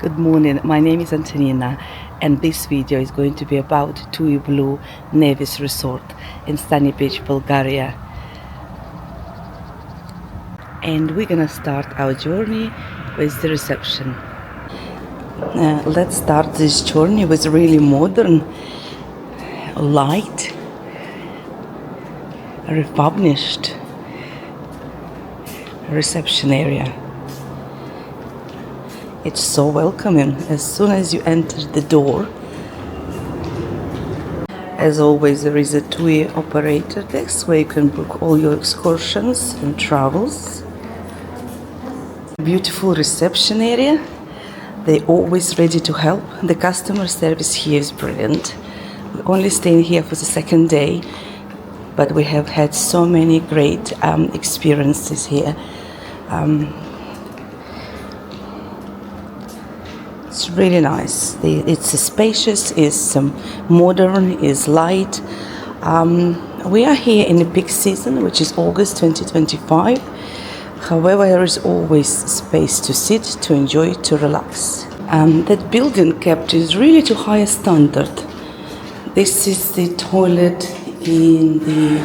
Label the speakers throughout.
Speaker 1: Good morning, my name is Antonina and this video is going to be about TUI BLUE Nevis Resort in Sunny Beach, Bulgaria. And we're gonna start our journey with the reception. Let's start this journey with really modern, light, refurbished reception area. It's so welcoming as soon as you enter the door. As always, there is a TUI operator desk where you can book all your excursions and travels. Beautiful reception area. They're always ready to help. The customer service here is brilliant. We're only staying here for the second day, but we have had so many great experiences here. It's really nice. It's spacious, it's modern, it's light. We are here in the peak season, which is August 2025. However, there is always space to sit, to enjoy, to relax. That building kept is really to higher standard. This is the toilet in the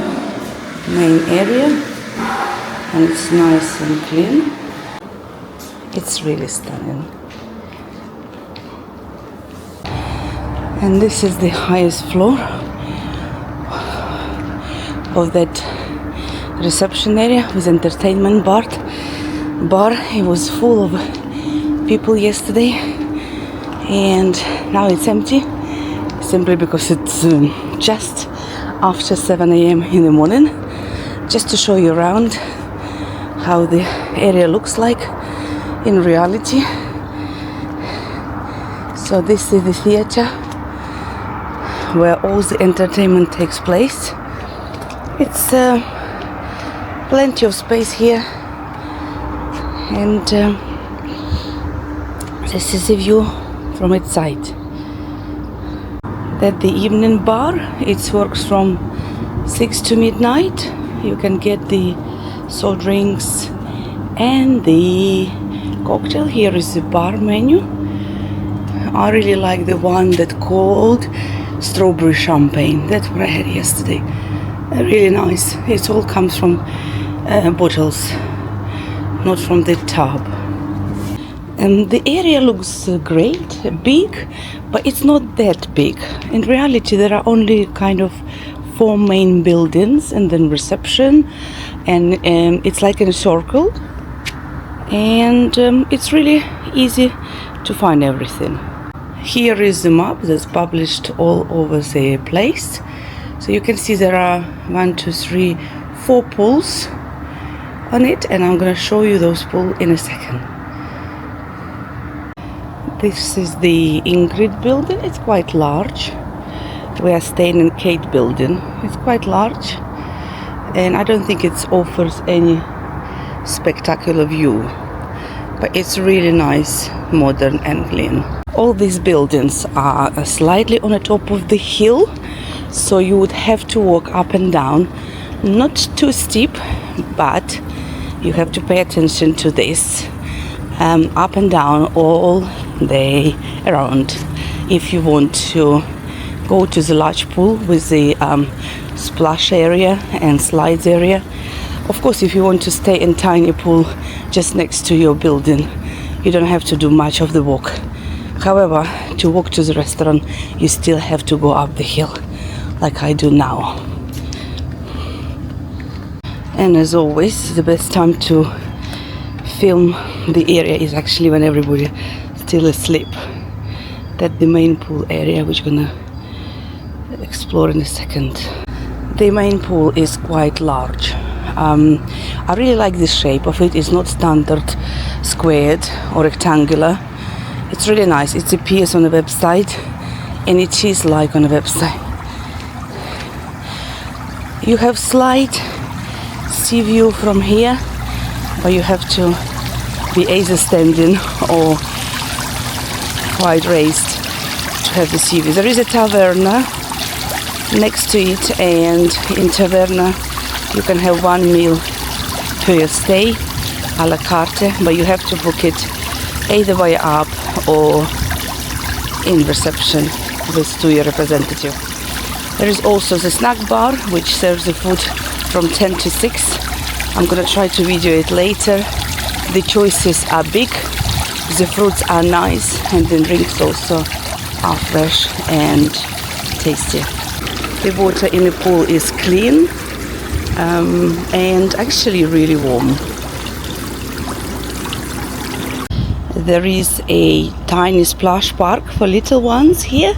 Speaker 1: main area, and it's nice and clean. It's really stunning. And this is the highest floor of that reception area with entertainment bar. It was full of people yesterday and now it's empty, simply because it's just after 7 a.m. in the morning. Just to show you around how the area looks like in reality. So this is the theater where all the entertainment takes place. It's plenty of space here, and this is the view from its side. That the evening bar, it works from 6 to midnight. You can get the soft drinks and the cocktail. Here is the bar menu. I really like the one that called strawberry champagne. That's what I had yesterday. Really nice. It all comes from bottles, not from the tub. And the area looks great, big, but it's not that big. In reality, there are only kind of 4 main buildings and then reception, and it's like in a circle, and it's really easy to find everything. Here is the map that's published all over the place. So you can see there are 1, 2, 3, 4 pools on it, and I'm going to show you those pools in a second. This is the Ingrid building. It's quite large. We are staying in Kate building. It's quite large, and I don't think it offers any spectacular view, but it's really nice, modern and clean. All these buildings are slightly on the top of the hill, so you would have to walk up and down. Not too steep, but you have to pay attention to this. Up and down all day around. If you want to go to the large pool with the splash area and slides area. Of course, if you want to stay in tiny pool just next to your building, you don't have to do much of the walk. However, to walk to the restaurant, you still have to go up the hill, like I do now. And as always, the best time to film the area is actually when everybody is still asleep. That's the main pool area, which we're gonna explore in a second. The main pool is quite large. I really like the shape of it. It's not standard squared or rectangular. It's really nice. It appears on the website, and it is like on the website. You have slight sea view from here, but you have to be either standing or quite raised to have the sea view. There is a taverna next to it, and in taverna you can have 1 meal per stay, a la carte, but you have to book it either by app or in reception with TUI representative. There is also the snack bar which serves the food from 10 to 6. I'm gonna try to video it later. The choices are big, the fruits are nice, and the drinks also are fresh and tasty. The water in the pool is clean and actually really warm. There is a tiny splash park for little ones here.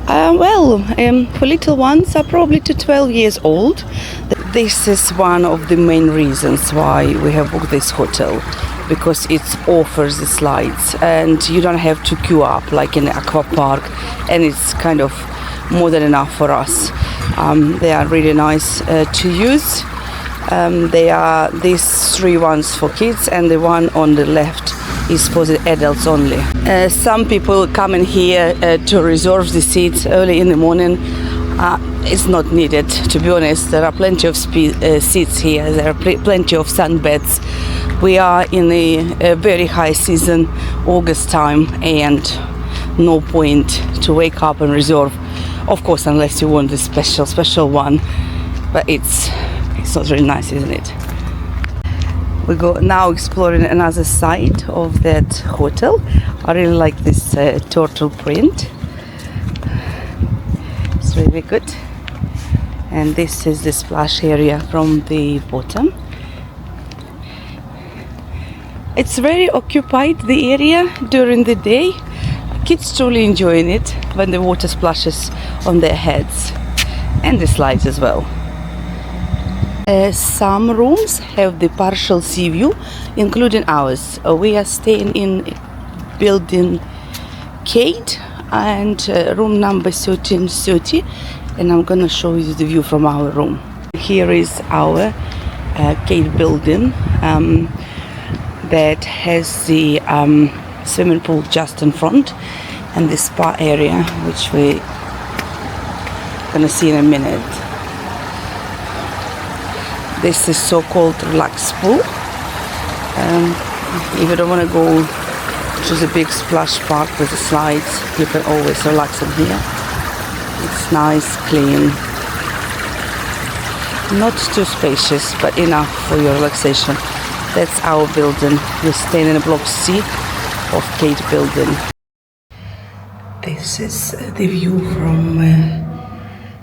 Speaker 1: For little ones are probably to 12 years old. This is one of the main reasons why we have booked this hotel, because it offers the slides and you don't have to queue up like in the aqua park, and it's kind of more than enough for us. They are really nice to use. They are these 3 ones for kids, and the one on the left is for the adults only. Some people come in here to reserve the seats early in the morning. It's not needed, to be honest. There are plenty of seats here. There are plenty of sunbeds. We are in a very high season, August time, and no point to wake up and reserve. Of course, unless you want the special one. But it's not really nice, isn't it? We go now exploring another side of that hotel. I really like this turtle print. It's really good. And this is the splash area from the bottom. It's very occupied, the area, during the day. Kids truly enjoying it when the water splashes on their heads, and the slides as well. Some rooms have the partial sea view, including ours. We are staying in building Kate, and room number 1330, and I'm gonna show you the view from our room. Here is our Kate building that has the swimming pool just in front, and the spa area, which we're gonna see in a minute. This is so-called relaxed pool. If you don't want to go to the big splash park with the slides, you can always relax in here. It's nice, clean, not too spacious, but enough for your relaxation. That's our building. We're staying in block C of Kate building. This is the view from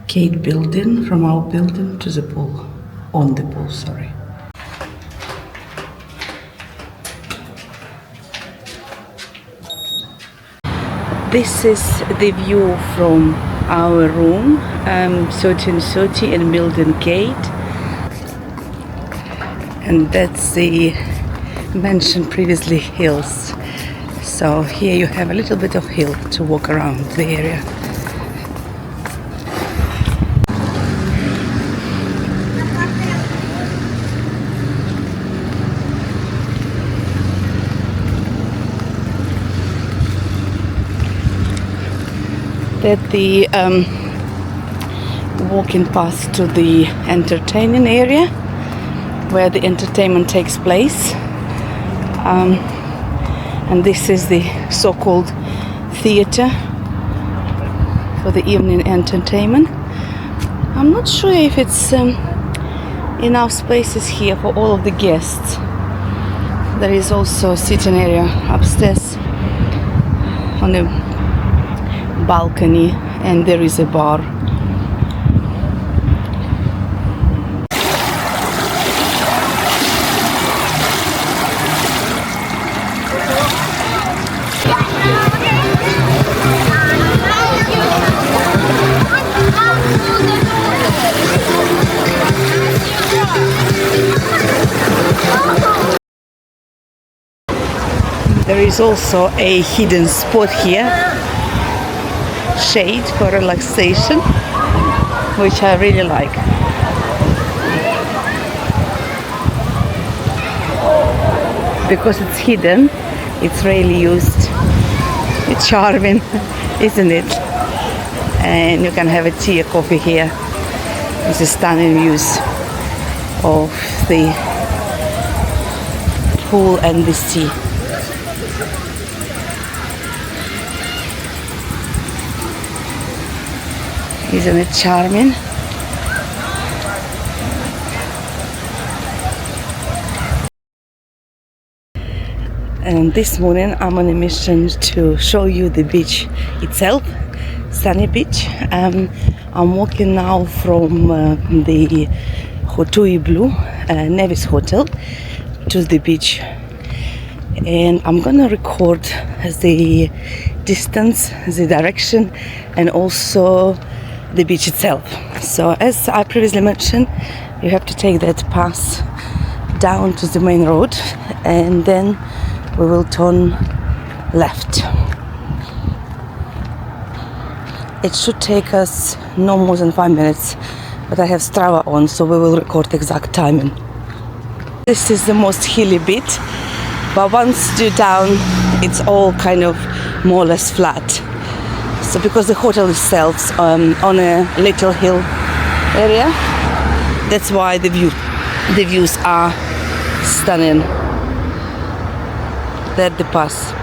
Speaker 1: Kate building, from our building to the pool. On the pool, sorry. This is the view from our room, 1330 in Milton Kate. And that's the mentioned previously hills. So here you have a little bit of hill to walk around the area. That the walking path to the entertaining area where the entertainment takes place, and this is the so-called theater for the evening entertainment. I'm not sure if it's enough spaces here for all of the guests. There is also a sitting area upstairs on the balcony, and there is a bar. There is also a hidden spot here, shade for relaxation, which I really like. Because it's hidden, it's rarely used. It's charming, isn't it? And you can have a tea or coffee here with the stunning views of the pool and the sea. Isn't it charming? And this morning I'm on a mission to show you the beach itself, sunny beach. I'm walking now from the TUI BLUE Nevis hotel to the beach, and I'm gonna record the distance, the direction, and also the beach itself. So as I previously mentioned, you have to take that path down to the main road, and then we will turn left. It should take us no more than 5 minutes, but I have Strava on, so we will record exact timing. This is the most hilly bit, but once you're down, it's all kind of more or less flat. So because the hotel itself on a little hill area, that's why the views are stunning. That's the pass.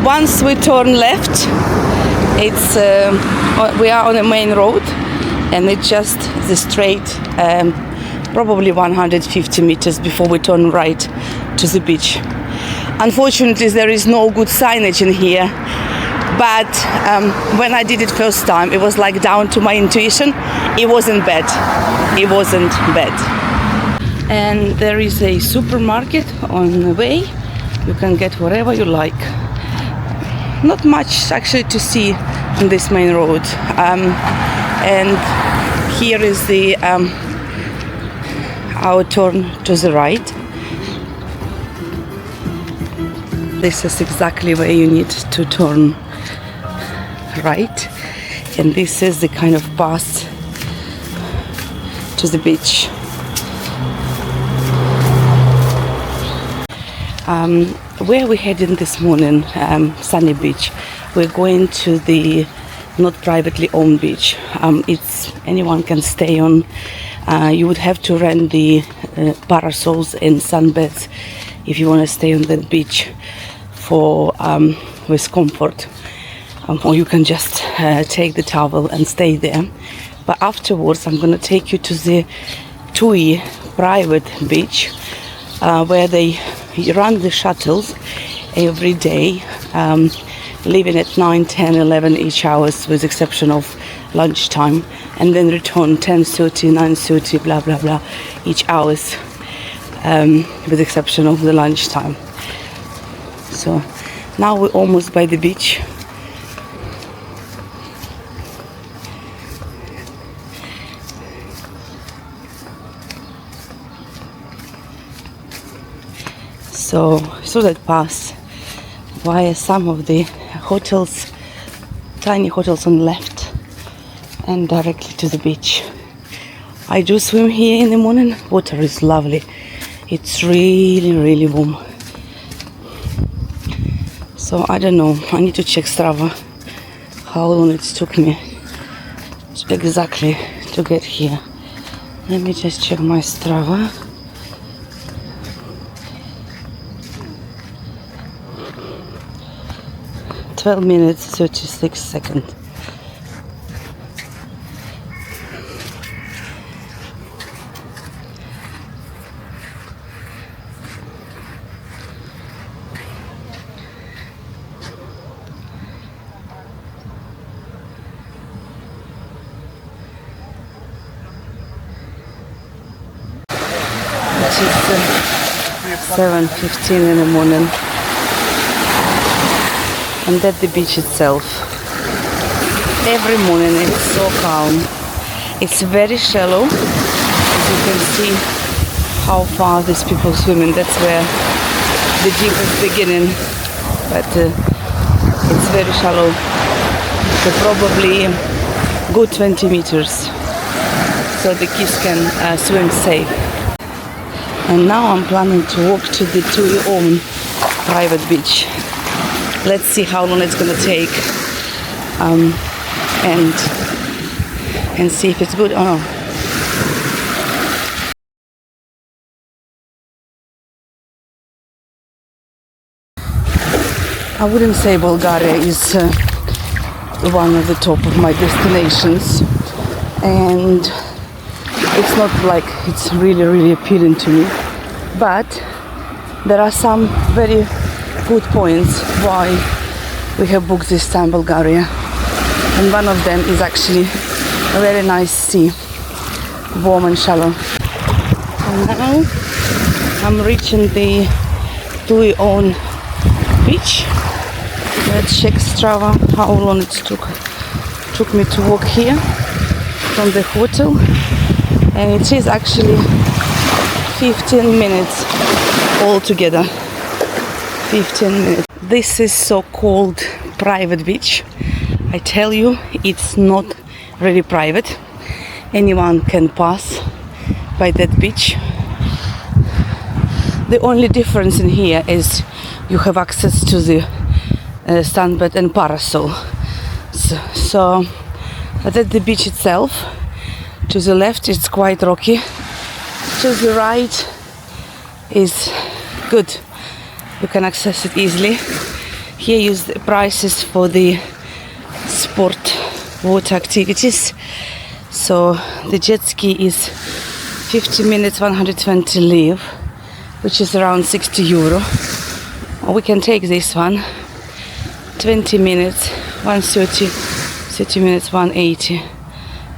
Speaker 1: Once we turn left, it's we are on a main road, and it's just the straight, probably 150 meters before we turn right to the beach. Unfortunately, there is no good signage in here, but when I did it first time, it was like down to my intuition. It wasn't bad. It wasn't bad. And there is a supermarket on the way. You can get whatever you like. Not much actually to see on this main road. And here is the our turn to the right. This is exactly where you need to turn right. And this is the kind of path to the beach. Where we're heading this morning, sunny beach, we're going to the not privately owned beach. It's anyone can stay on. You would have to rent the parasols and sunbeds if you want to stay on that beach for with comfort, or you can just take the towel and stay there. But afterwards, I'm going to take you to the TUI private beach, where they run the shuttles every day, leaving at 9, 10, 11 each hours, with exception of lunchtime, and then return 10:30, 9:30, blah blah blah each hours, with exception of the lunchtime. So now we're almost by the beach. So through that pass, via some of the hotels, tiny hotels on the left, and directly to the beach. I do swim here in the morning. Water is lovely. It's really, really warm. So I don't know. I need to check Strava how long it took me exactly to get here. Let me just check my Strava. "12 minutes 36 seconds. It's 7:15 in the morning. And that's the beach itself. Every morning it's so calm. It's very shallow. As you can see how far these people swimming. That's where the deep is beginning. But it's very shallow. So probably good 20 meters. So the kids can swim safe. And now I'm planning to walk to the TUI own private beach. Let's see how long it's gonna take, and see if it's good or not. I wouldn't say Bulgaria is one of the top of my destinations, and it's not like it's really appealing to me, but there are some very good points why we have booked this time Bulgaria, and one of them is actually a very nice sea, warm and shallow. And now I'm reaching the TUI own beach. Let's check Strava how long it took me to walk here from the hotel, and it is actually 15 minutes altogether. 15 minutes. This is so-called private beach. I tell you, it's not really private. Anyone can pass by that beach. The only difference in here is you have access to the sunbed and parasol. So but at the beach itself, to the left it's quite rocky, to the right is good, you can access it easily. Here is the prices for the sport water activities. So the jet ski is 50 minutes 120 leave, which is around 60 euro. Or we can take this one, 20 minutes 130, 30 minutes 180.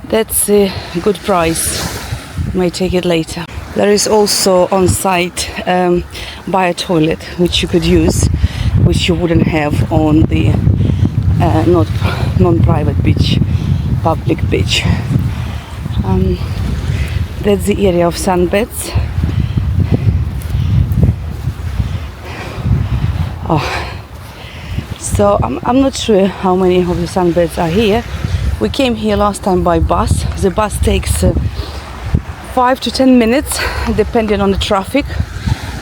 Speaker 1: That's a good price. May take it later. There is also on site bio toilet which you could use, which you wouldn't have on the non-private beach, public beach. That's the area of sunbeds. So I'm not sure how many of the sunbeds are here. We came here last time by bus. The bus takes 5 to 10 minutes depending on the traffic.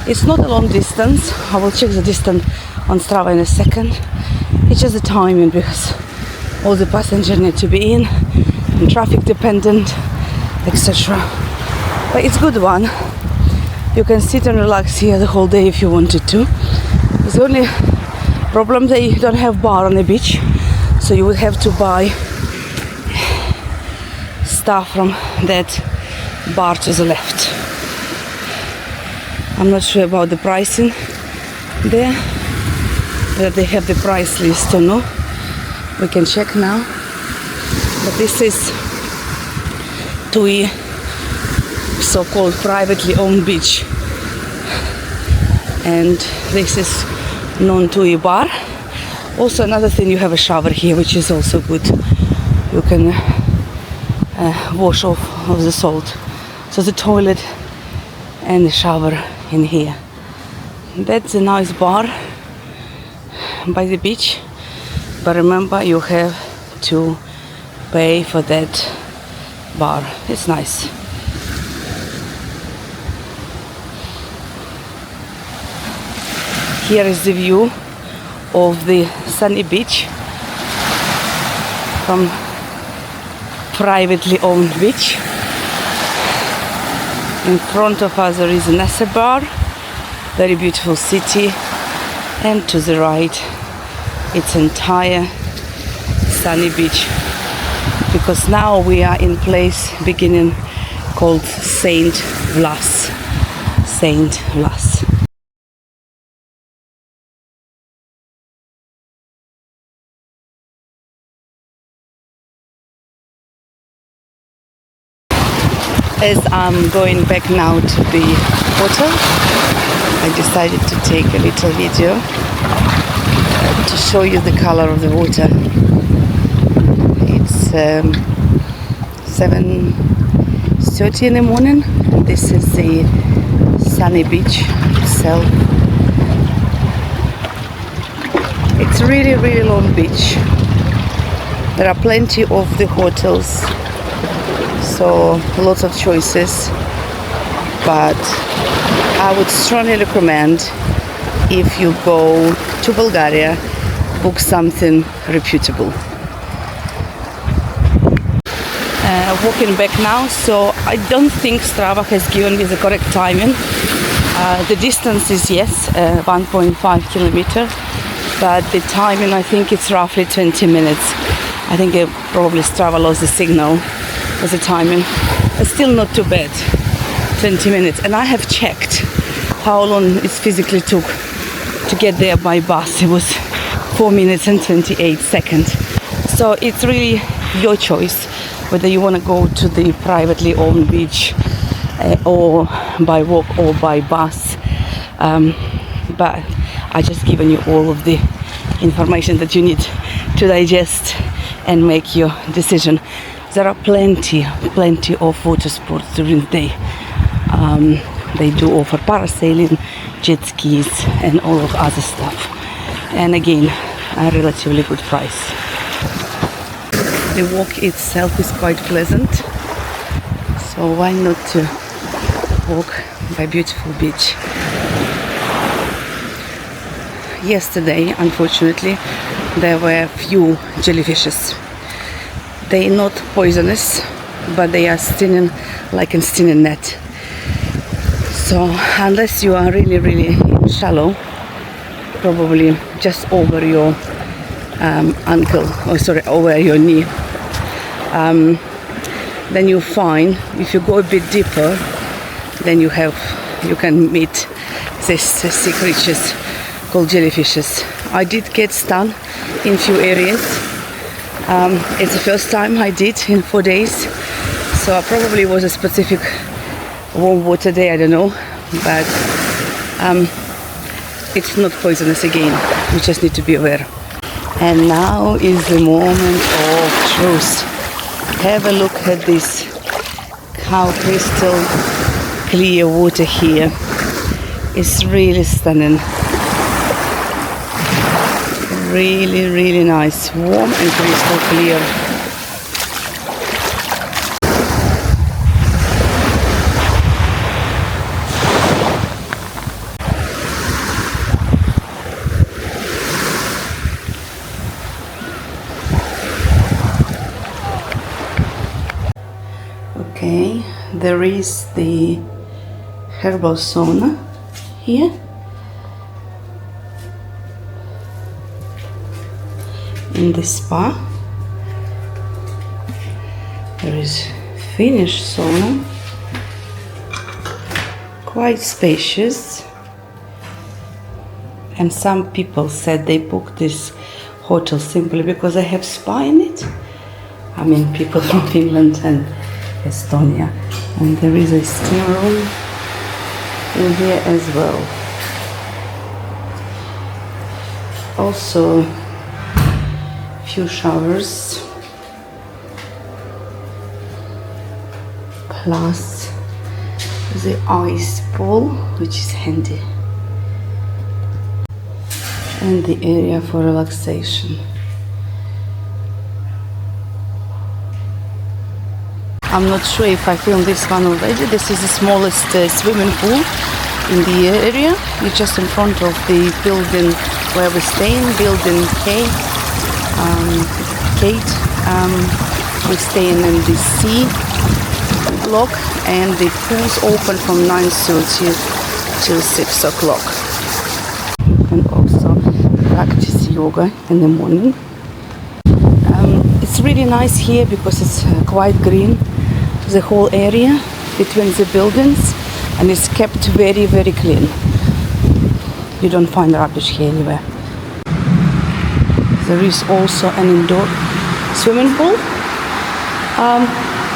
Speaker 1: It's not a long distance. I will check the distance on Strava in a second. It's just the timing because all the passengers need to be in and traffic dependent, etc. But it's a good one. You can sit and relax here the whole day if you wanted to. The only problem that you don't have bar on the beach, so you would have to buy stuff from that bar to the left. I'm not sure about the pricing there, whether they have the price list or no. We can check now. But this is TUI so-called privately owned beach, and this is non-TUI bar. Also another thing, you have a shower here, which is also good. You can wash off of the salt. So the toilet and the shower in here. That's a nice bar by the beach, but remember you have to pay for that bar. It's nice. Here is the view of the sunny beach from privately owned beach. In front of us there is Nessa Bar, very beautiful city, and to the right it's entire sunny beach, because now we are in place beginning called Saint Vlas. Saint Vlas. As I'm going back now to the hotel, I decided to take a little video to show you the color of the water. It's 7:30 in the morning. This is the sunny beach itself. It's really long beach. There are plenty of the hotels, so lots of choices, but I would strongly recommend, if you go to Bulgaria, book something reputable. Walking back now, so I don't think Strava has given me the correct timing. The distance is 1.5 kilometers, but the timing, I think it's roughly 20 minutes. I think probably Strava lost the signal as the timing. But still not too bad. 20 minutes. And I have checked how long it physically took to get there by bus. It was 4 minutes and 28 seconds. So it's really your choice whether you want to go to the privately owned beach or by walk or by bus. But I just given you all of the information that you need to digest and make your decision. There are plenty of water sports during the day. They do offer parasailing, jet skis and all of other stuff. And again, a relatively good price. The walk itself is quite pleasant, so why not to walk by beautiful beach. Yesterday, unfortunately, there were few jellyfishes. They're not poisonous, but they are stinging like a stinging net. So unless you are really shallow, probably just over your ankle, or sorry, over your knee, then you find if you go a bit deeper, then you can meet these sea creatures called jellyfishes. I did get stung in few areas. It's the first time I did in 4 days, so I probably was a specific warm water day, I don't know, but it's not poisonous again. We just need to be aware. And now is the moment of truth. Have a look at this, how crystal clear water here. It's really stunning. Really nice, warm and crystal clear. Okay, there is the herbal sauna here. In the spa, there is Finnish sauna, quite spacious, and some people said they booked this hotel simply because they have spa in it. I mean, people from Finland and Estonia. And there is a steam room in here as well. Also few showers, plus the ice pool, which is handy, and the area for relaxation. I'm not sure if I filmed this one already. This is the smallest swimming pool in the area. It's just in front of the building where we're staying, building K. Kate. We're staying in the C block, and the pool's open from 9:30 till 6 o'clock. You can also practice yoga in the morning. It's really nice here because it's quite green, the whole area between the buildings, and it's kept very clean. You don't find rubbish here anywhere. There is also an indoor swimming pool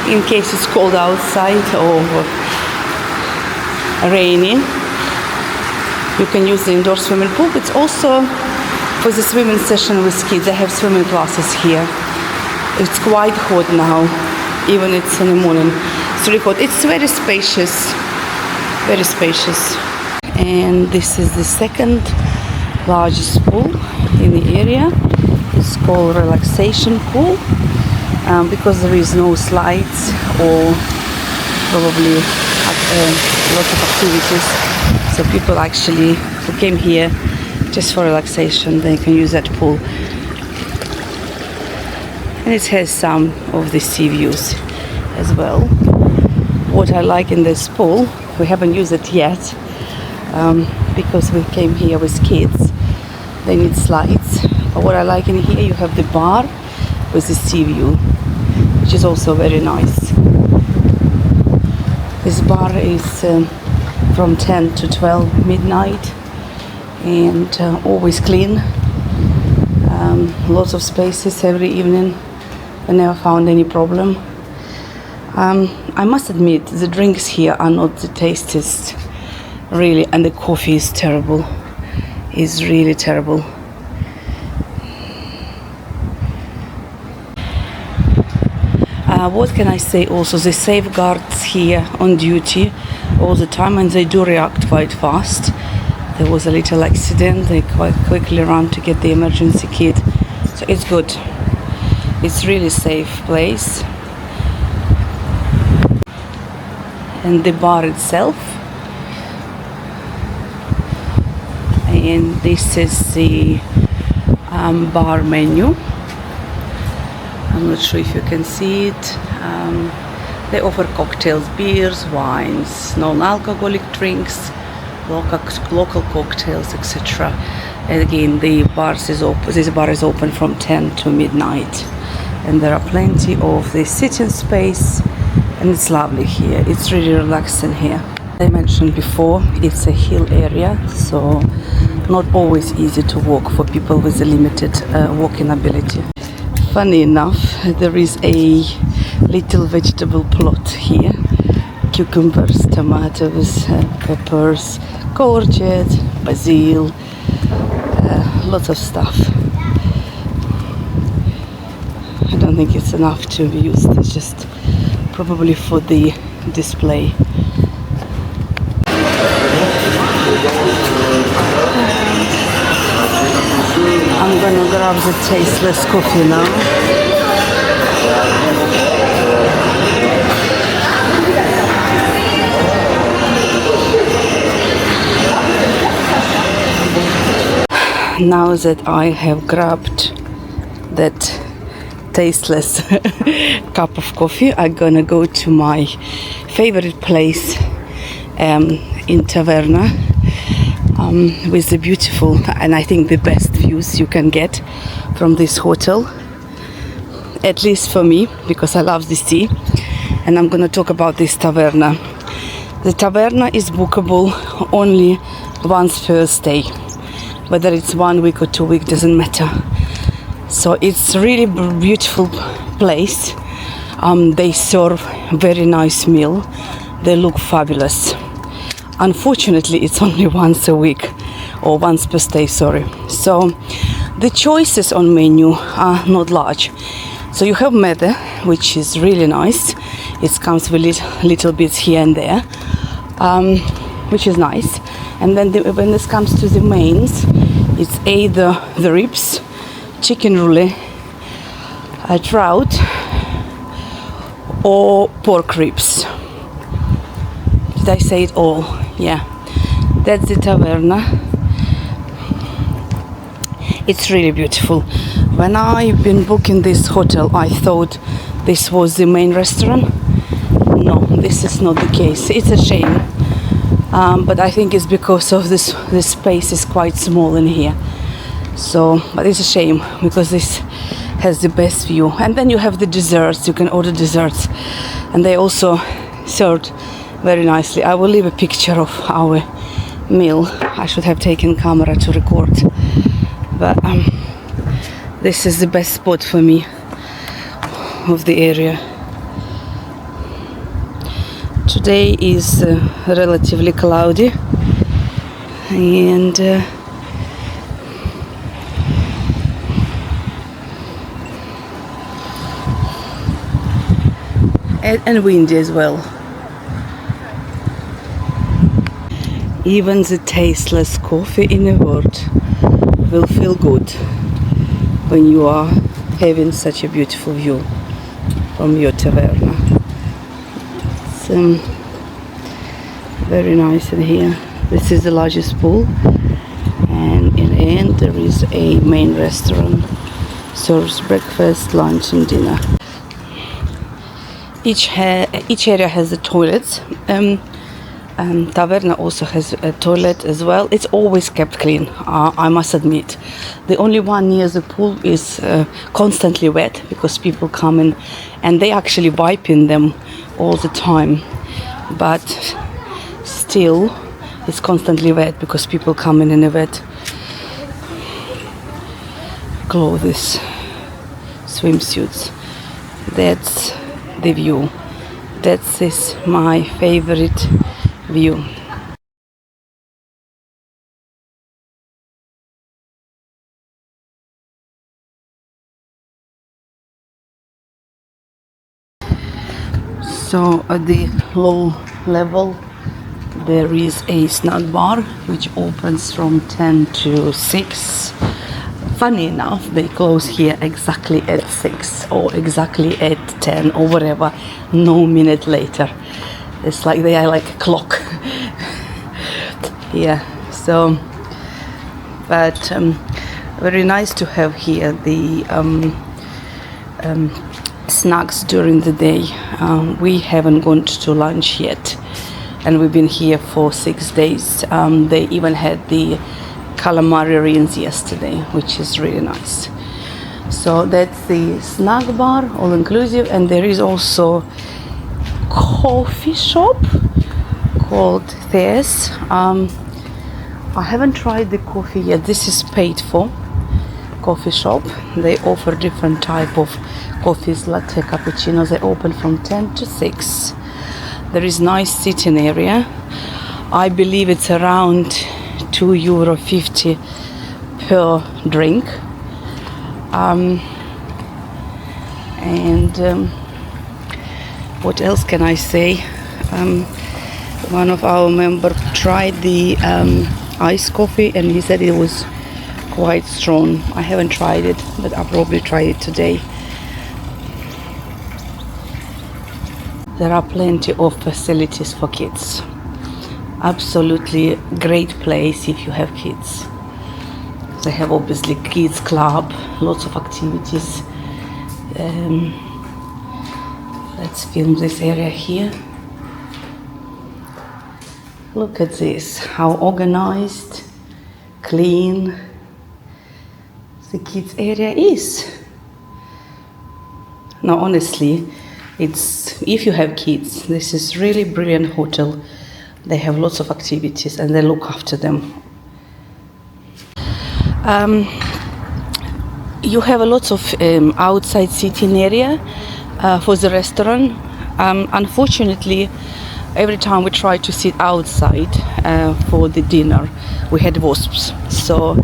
Speaker 1: in case it's cold outside or rainy. You can use the indoor swimming pool. It's also for the swimming session with kids. They have swimming classes here. It's quite hot now, even it's in the morning. It's really hot. It's very spacious, very spacious. And this is the second largest pool in the area. It's called relaxation pool because there is no slides or probably lots of activities. So people actually who came here just for relaxation, they can use that pool. And it has some of the sea views as well. What I like in this pool, we haven't used it yet because we came here with kids. They need slides. But what I like in here, you have the bar with the sea view, which is also very nice. This bar is from 10 to 12 midnight, and always clean. Lots of spaces every evening. I never found any problem. I must admit, the drinks here are not the tastiest, really, and the coffee is terrible. It's really terrible. What can I say also? The safeguards here on duty all the time, and they do react quite fast. There was a little accident, they quite quickly ran to get the emergency kit. So it's good. It's really safe place. And the bar itself. And this is the bar menu. I'm not sure if you can see it. They offer cocktails, beers, wines, non-alcoholic drinks, local cocktails, etc. And again, this bar is open from 10 to midnight. And there are plenty of the sitting space, and it's lovely here. It's really relaxing here. I mentioned before, it's a hill area, so not always easy to walk for people with a limited walking ability. Funny enough, there is a little vegetable plot here. Cucumbers, tomatoes, peppers, courgette, basil, lots of stuff. I don't think it's enough to be used, it's just probably for the display. I'm gonna grab the tasteless coffee now. Now that I have grabbed that tasteless cup of coffee, I'm gonna go to my favorite place in Taverna, with the beautiful and I think the best views you can get from this hotel, at least for me, because I love the sea. And I'm gonna talk about this Taverna. The Taverna is bookable only once per stay, whether it's 1 week or 2 weeks, doesn't matter. So it's really beautiful place. They serve very nice meal. They look fabulous. Unfortunately, it's only once a week, or once per stay, sorry. So the choices on menu are not large. So you have mede, which is really nice. It comes with little bits here and there, which is nice. And then when this comes to the mains, it's either the ribs, chicken roulette, trout, or pork ribs. Did I say it all? Yeah, that's the Taverna. It's really beautiful. When I've been booking this hotel, I thought this was the main restaurant. No, this is not the case. It's a shame, but I think it's because of this space is quite small in here. So, but it's a shame because this has the best view. And then you have the desserts. You can order desserts, and they also served very nicely. I will leave a picture of our meal. I should have taken camera to record, but this is the best spot for me of the area. Today is relatively cloudy, and windy as well. Even the tasteless coffee in a word will feel good when you are having such a beautiful view from your Taverna. It's very nice in here. This is the largest pool, and in the end there is a main restaurant. Serves breakfast, lunch and dinner. Each area has the toilets. Taverna also has a toilet as well. It's always kept clean, I must admit. The only one near the pool is constantly wet because people come in and they actually wiping them all the time. But still, it's constantly wet because people come in a wet clothes, swimsuits. That's the view. That is my favorite view. So at the low level there is a snack bar which opens from 10 to 6. Funny enough, they close here exactly at 6 or exactly at 10 or whatever, no minute later. It's like they are like a clock. Yeah, so but very nice to have here the snacks during the day. We haven't gone to lunch yet and we've been here for 6 days. They even had the calamari rings yesterday, which is really nice. So that's the snack bar, all inclusive, and there is also coffee shop called Thea's. I haven't tried the coffee yet. This is paid for coffee shop. They offer different type of coffees, latte, cappuccino. They open from 10 to 6. There is nice sitting area. I believe it's around €2.50 per drink. What else can I say? One of our members tried the iced coffee and he said it was quite strong. I haven't tried it, but I'll probably try it today. There are plenty of facilities for kids. Absolutely great place if you have kids. They have obviously kids club, lots of activities. Let's film this area here. Look at this, how organized, clean the kids area is. Now honestly, it's, if you have kids, this is really brilliant hotel. They have lots of activities and they look after them. You have a lot of outside seating area for the restaurant. Unfortunately, every time we try to sit outside for the dinner, we had wasps. So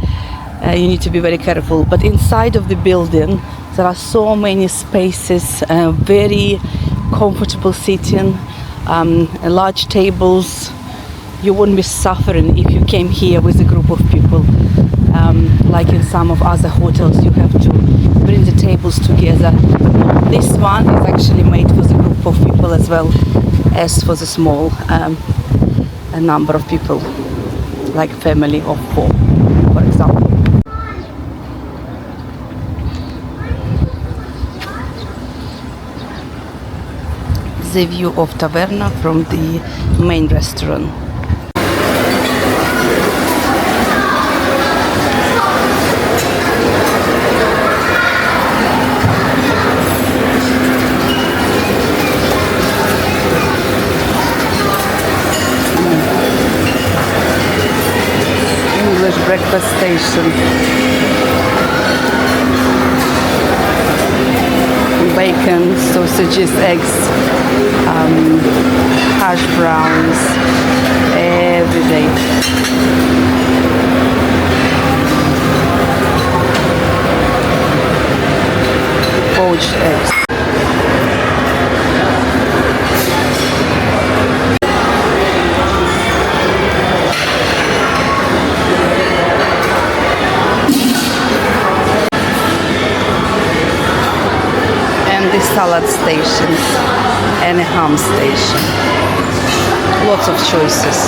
Speaker 1: you need to be very careful. But inside of the building, there are so many spaces, very comfortable seating, large tables. You wouldn't be suffering if you came here with a group of people. Like in some of other hotels, you have to bring the tables together. This one is actually made for the group of people as well as for the small a number of people, like family of 4, for example. The view of Taverna from the main restaurant. English breakfast station. Bacon, sausages, eggs, hash browns every day. Poached eggs. Salad stations and a ham station. Lots of choices.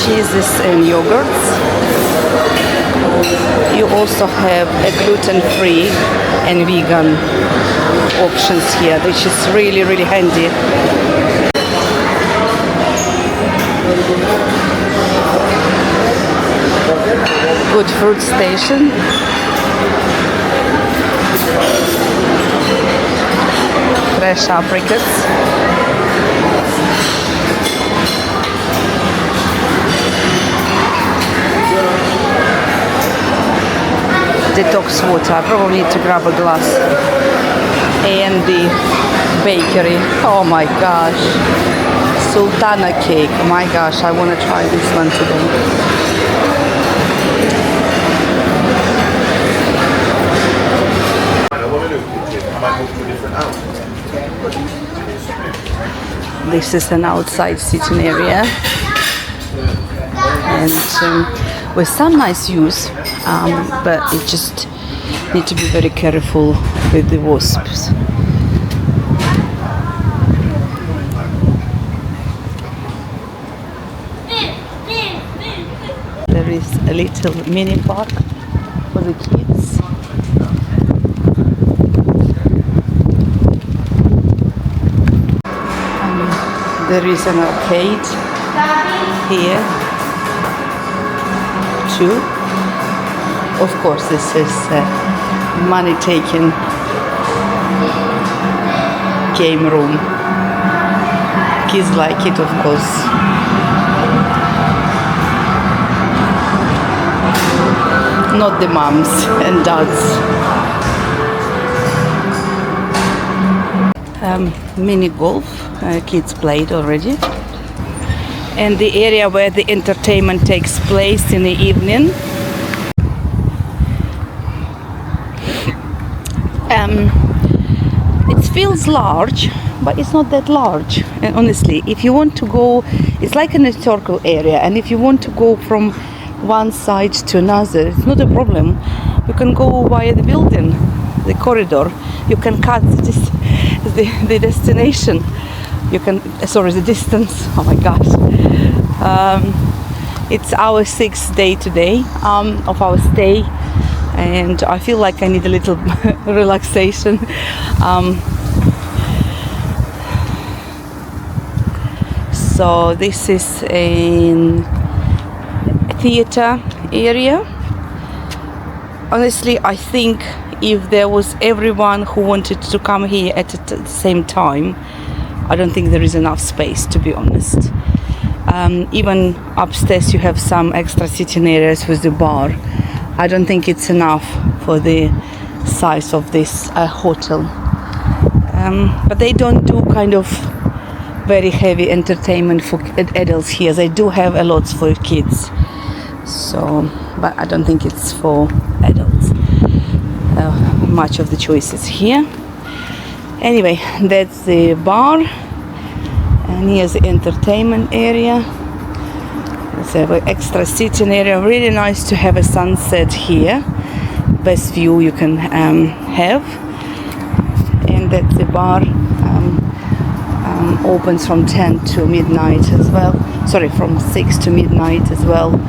Speaker 1: Cheeses and yogurts. You also have a gluten-free and vegan options here, which is really, really handy. Good fruit station. Fresh apricots. Detox water. I probably need to grab a glass. And the bakery. Oh my gosh. Sultana cake. Oh my gosh, I want to try this one today. This is an outside sitting area. And with some nice views, but you just need to be very careful with the wasps. There is a little mini park for the kids. There is an arcade here too. Of course, this is money-taking game room. Kids like it, of course. Not the moms and dads. Mini golf, kids played already. And the area where the entertainment takes place in the evening. It feels large, but it's not that large. And honestly, if you want to go, it's like an historical area, and if you want to go from one side to another, it's not a problem. You can go via the building, the corridor. You can cut the destination. You can, sorry, the distance. Oh my gosh. It's our 6th day today of our stay, and I feel like I need a little relaxation. So this is a theater area. Honestly, I think if there was everyone who wanted to come here at the same time, I don't think there is enough space, to be honest. Even upstairs you have some extra sitting areas with the bar. I don't think it's enough for the size of this hotel. But they don't do kind of very heavy entertainment for adults here. They do have a lot for kids. So, but I don't think it's for adults. Much of the choices here. Anyway, that's the bar, and here's the entertainment area. There's an extra sitting area. Really nice to have a sunset here. Best view you can have. And that's the bar. Opens from 10 to midnight as well. Sorry, from 6 to midnight as well.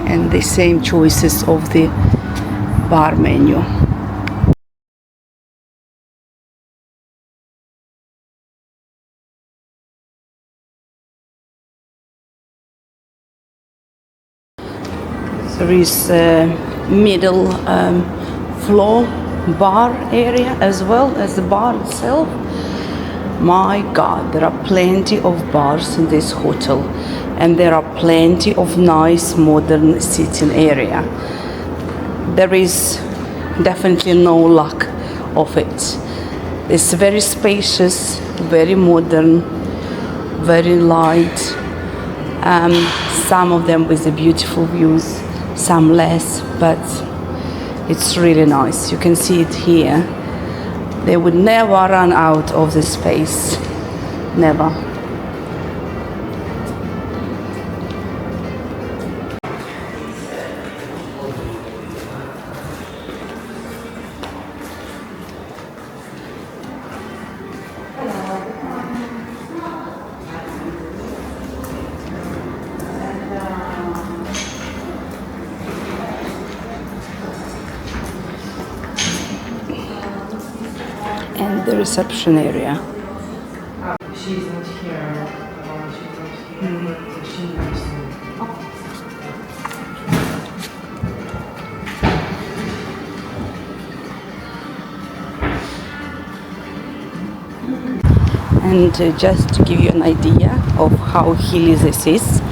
Speaker 1: And the same choices of the bar menu. There is a middle floor bar area as well as the bar itself. My God, there are plenty of bars in this hotel, and there are plenty of nice modern sitting area. There is definitely no lack of it. It's very spacious, very modern, very light. Some of them with the beautiful views, some less, but it's really nice. You can see it here. They would never run out of the space. Never. reception area.
Speaker 2: She's not here. She's not here.
Speaker 1: And just to give you an idea of how hilly this is,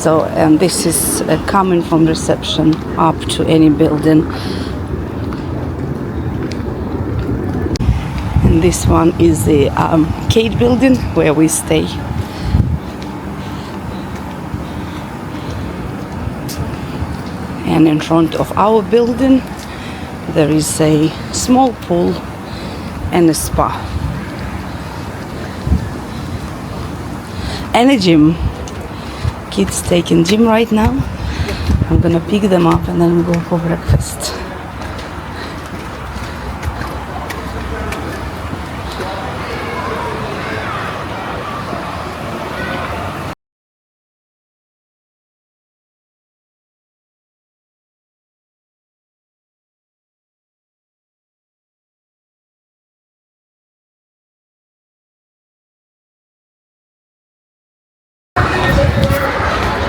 Speaker 1: so this is coming from reception up to any building. And this one is the Kate building where we stay. And in front of our building there is a small pool and a spa. And a gym. Kids taking gym right now. I'm gonna pick them up and then we go for breakfast.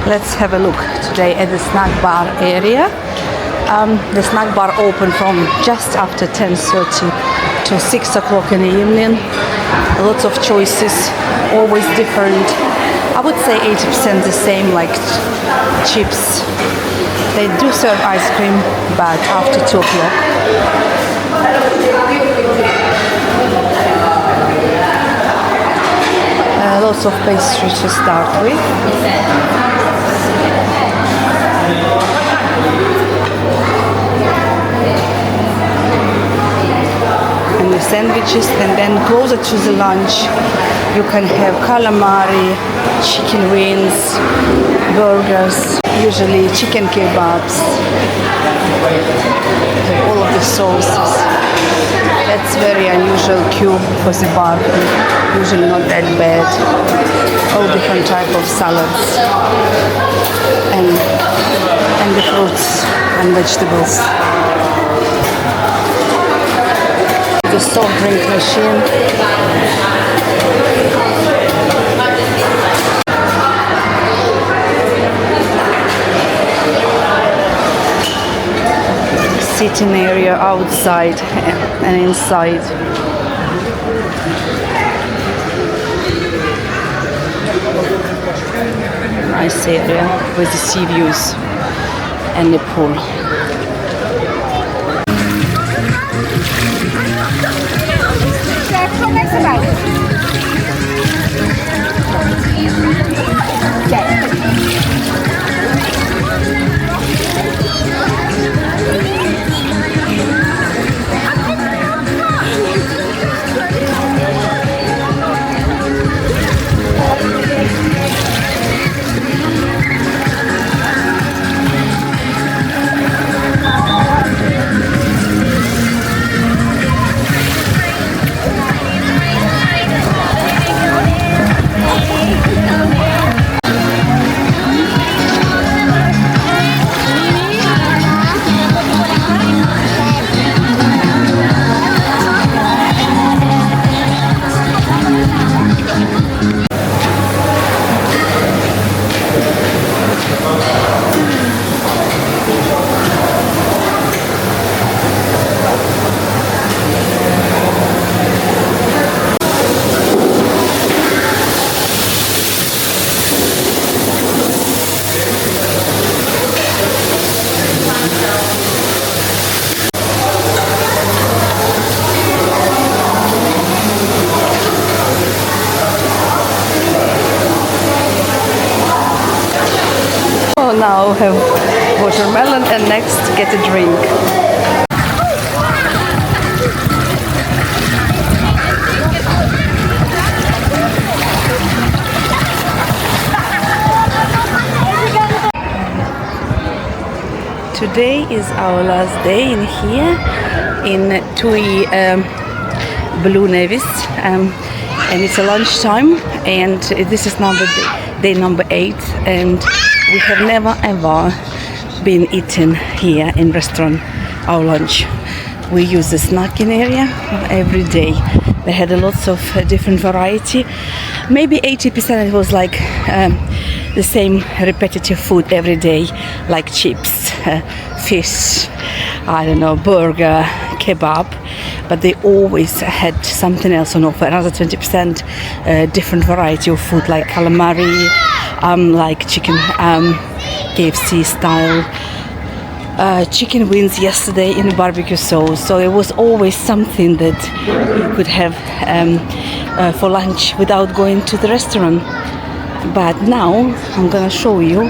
Speaker 1: Let's have a look today at the snack bar area. The snack bar open from just after 10:30 to 6 o'clock in the evening. Lots of choices, always different. I would say 80% the same, like chips. They do serve ice cream, but after 2 o'clock. Lots of pastry to start with. And the sandwiches, and then closer to the lunch you can have calamari, chicken wings, burgers, usually chicken kebabs, all of the sauces. That's very unusual queue for the bar, usually not that bad. All different type of salads and the fruits and vegetables. The soft drink machine. Sitting area outside and inside. Nice area with the sea views and the pool. Now have watermelon and next get a drink. Today is our last day in here in TUI Blue Nevis, and it's a lunchtime, and this is day number 8, and we have never ever been eating here in restaurant our lunch. we use the snacking area every day. They had a lots of different variety. Maybe 80% it was like the same repetitive food every day, like chips, fish, I don't know, burger, kebab. But they always had something else on offer, another 20% different variety of food, like calamari, like chicken, KFC style, chicken wings yesterday in barbecue sauce. So it was always something that you could have for lunch without going to the restaurant. But now I'm gonna show you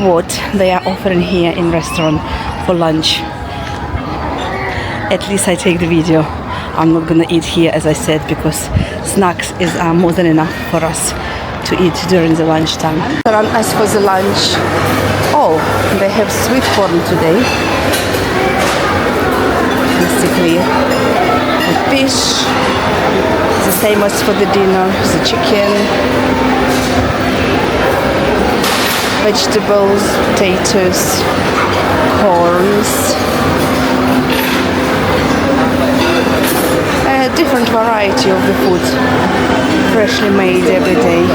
Speaker 1: what they are offering here in restaurant for lunch. At least I take the video. I'm not gonna eat here, as I said, because snacks is more than enough for us to eat during the lunchtime. As for the lunch, oh, they have sweet corn today. Basically, the fish, the same as for the dinner, the chicken, vegetables, potatoes, corns. A different variety of the food, freshly made every day.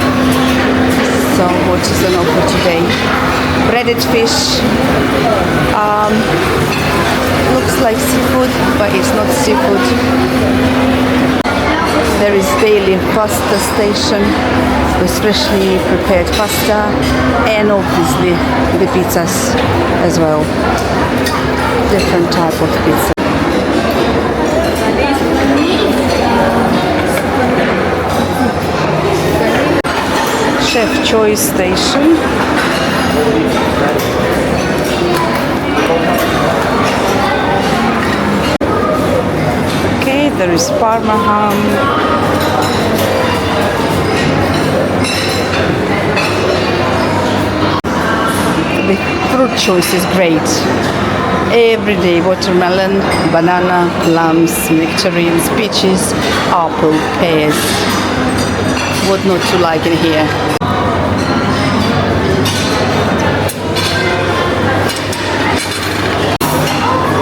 Speaker 1: So what is on offer today? Breaded fish, looks like seafood, but it's not seafood. There is daily pasta station with freshly prepared pasta, and obviously the pizzas as well. Different type of pizza. Chef Choice Station. Okay, there is Parma ham. The fruit choice is great. Every day, watermelon, banana, plums, nectarines, peaches, apple, pears. What not to like in here?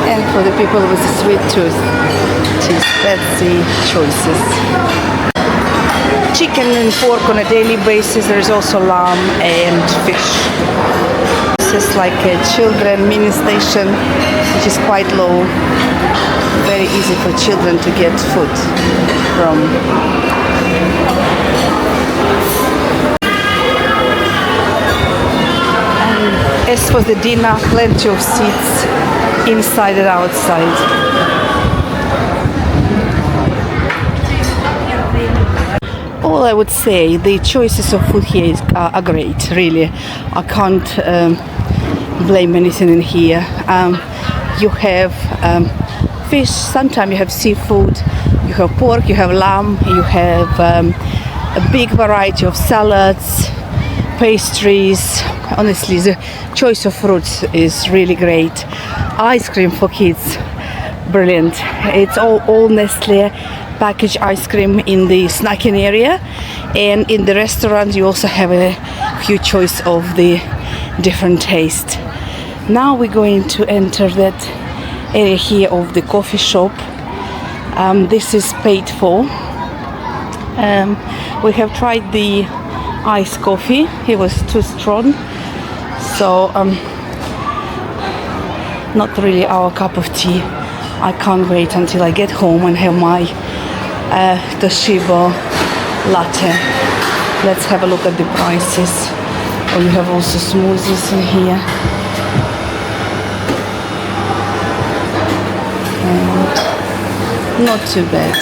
Speaker 1: And for the people with a sweet tooth, that's the choices. Chicken and pork on a daily basis. There is also lamb and fish. This is like a children mini station, which is quite low. Very easy for children to get food from. As for the dinner, plenty of seats inside and outside. All I would say, the choices of food here are great, really. I can't blame anything in here. You have fish, sometimes you have seafood, you have pork, you have lamb, you have a big variety of salads, pastries. Honestly, the choice of fruits is really great. Ice cream for kids, brilliant. It's all Nestle packaged ice cream in the snacking area, and in the restaurant you also have a few choice of the different taste. Now we're going to enter that area here of the coffee shop. This is paid for. We have tried the iced coffee. It was too strong, so not really our cup of tea. I can't wait until I get home and have my Toshiba latte. Let's have a look at the prices. Oh, you have also smoothies in here. And not too bad.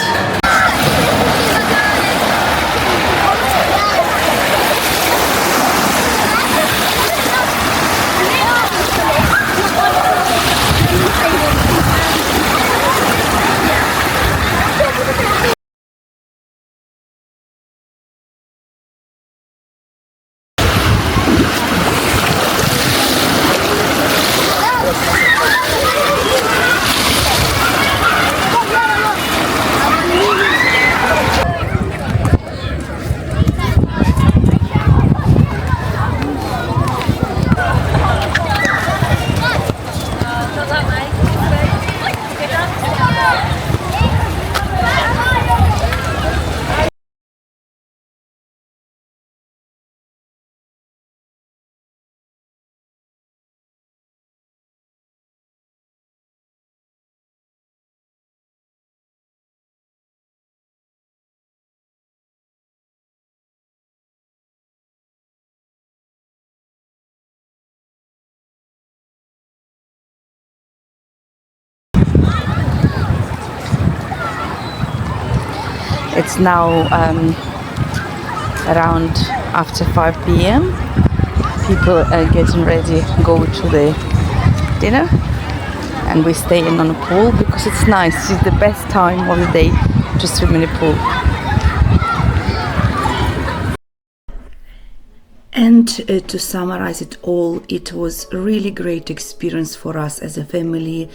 Speaker 1: It's now around after 5 p.m. People are getting ready, go to the dinner, and we stay in on a pool because it's nice. It's the best time of the day to swim in the pool. And to summarize it all, it was a really great experience for us as a family.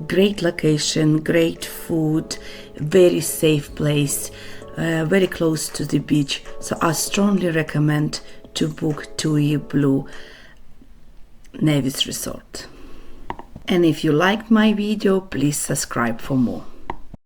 Speaker 1: Great location, great food, very safe place, very close to the beach. So I strongly recommend to book TUI Blue Nevis Resort. And if you liked my video, please subscribe for more.